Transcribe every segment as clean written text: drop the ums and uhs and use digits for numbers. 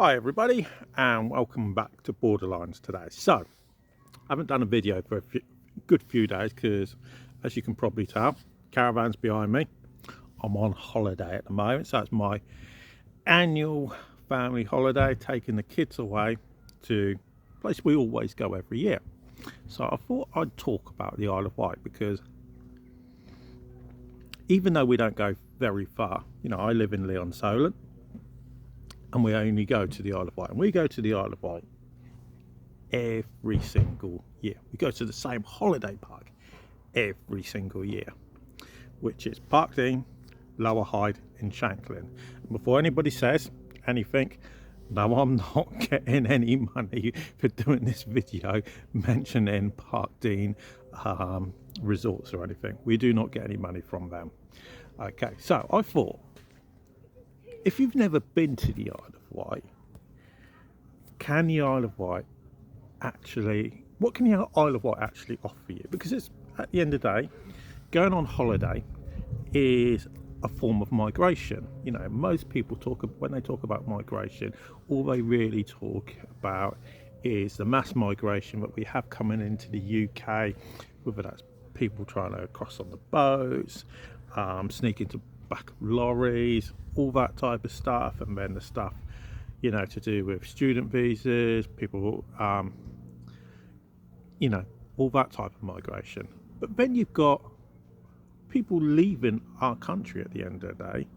Hi everybody and welcome back to Borderlines today. So I haven't done a video for a good few days because, as you can probably tell, caravan's behind me. I'm on holiday at the moment, so it's my annual family holiday, taking the kids away to a place we always go every year. So I thought I'd talk about the Isle of Wight because even though we don't go very far, I live in Leon-Solent and we only go to the Isle of Wight, and we go to the Isle of Wight every single year. We go to the same holiday park every single year, which is Parkdean, Lower Hyde in Shanklin. And before anybody says anything, no, I'm not getting any money for doing this video mentioning Parkdean resorts or anything. We do not get any money from them. Okay, so I thought, if you've never been to the Isle of Wight, can the Isle of Wight actually, what can the Isle of Wight actually offer you? Because it's, at the end of the day, going on holiday is a form of migration. Most people when they talk about migration, all they really talk about is the mass migration that we have coming into the UK, whether that's people trying to cross on the boats, sneak into back of lorries, all that type of stuff, and then the stuff to do with student visas, people all that type of migration. But then you've got people leaving our country at the end of the day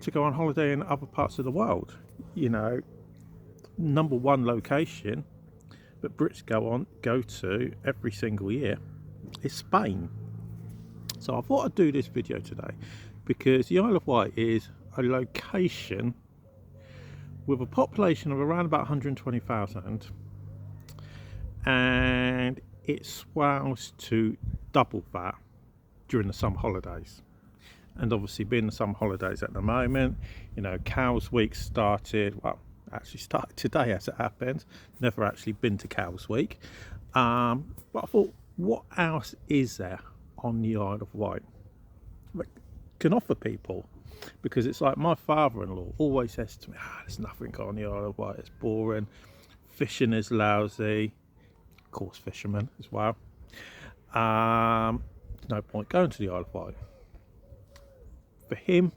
to go on holiday in other parts of the world. Number one location that Brits go to every single year is Spain. So I thought I'd do this video today because the Isle of Wight is a location with a population of around about 120,000, and it swells to double that during the summer holidays. And obviously, being the summer holidays at the moment, Cows Week started, well, actually started today as it happens. Never actually been to Cows Week, but I thought, what else is there on the Isle of Wight that can offer people? Because it's like my father-in-law always says to me, there's nothing on the Isle of Wight, it's boring, fishing is lousy, of course fishermen as well, no point going to the Isle of Wight. For him,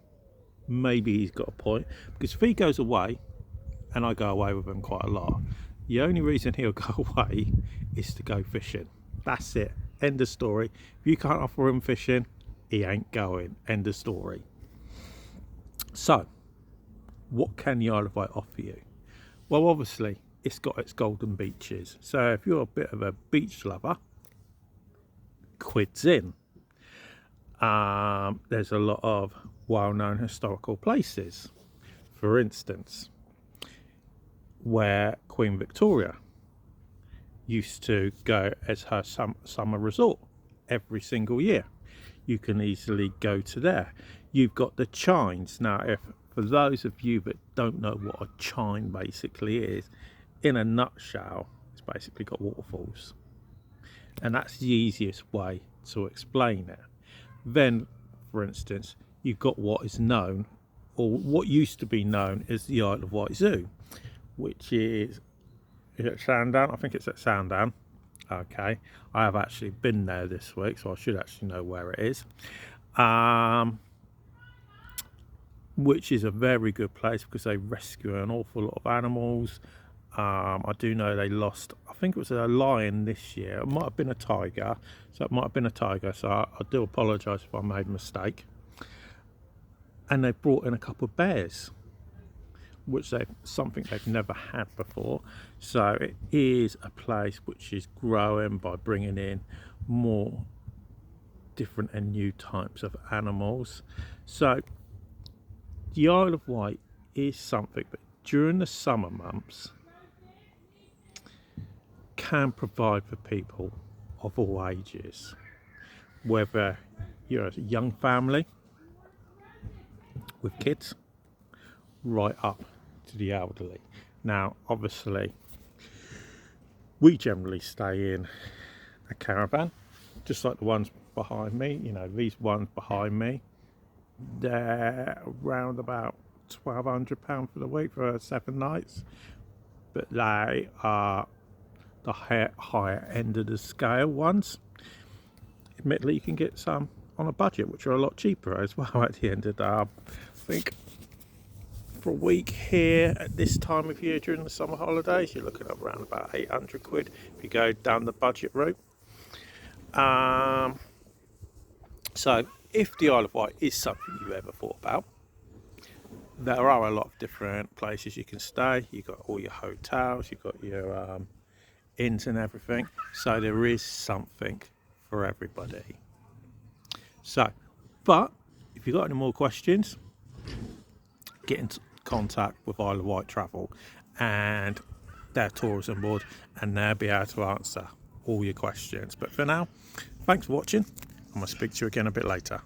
maybe he's got a point, because if he goes away, and I go away with him quite a lot, the only reason he'll go away is to go fishing. That's it, end of story. If you can't offer him fishing, he ain't going, end of story. So what can the Isle of Wight offer you? Well, obviously it's got its golden beaches, so if you're a bit of a beach lover, quid's in. There's a lot of well-known historical places, for instance, where Queen Victoria used to go as her summer resort every single year. You can easily go to there. You've got the chines. Now, for those of you that don't know what a chine basically is, in a nutshell, it's basically got waterfalls, and that's the easiest way to explain it. Then, for instance, you've got what is known, or what used to be known as the Isle of Wight Zoo, which is it Sandown? I think it's at Sandown. Okay, I have actually been there this week, so I should actually know where it is. Which is a very good place because they rescue an awful lot of animals. I do know they lost, I think it was a lion this year. It might have been a tiger. So I do apologise if I made a mistake. And they brought in a couple of bears, which something they've never had before. So it is a place which is growing by bringing in more different and new types of animals. So the Isle of Wight is something that during the summer months can provide for people of all ages, whether you're a young family with kids right up to the elderly. Now, obviously, we generally stay in a caravan, just like the ones behind me. These ones behind me, they're around about £1,200 for the week for 7 nights, but they are the higher end of the scale ones. Admittedly, you can get some on a budget which are a lot cheaper as well at the end of the day. I think for a week here at this time of year during the summer holidays, you're looking at around about 800 quid if you go down the budget route. So if the Isle of Wight is something you ever thought about, there are a lot of different places you can stay. You've got all your hotels, you've got your inns and everything, so there is something for everybody. So, but if you've got any more questions, get in contact with Isle of Wight Travel and their tourism board, and they'll be able to answer all your questions. But for now, thanks for watching. I'm going to speak to you again a bit later.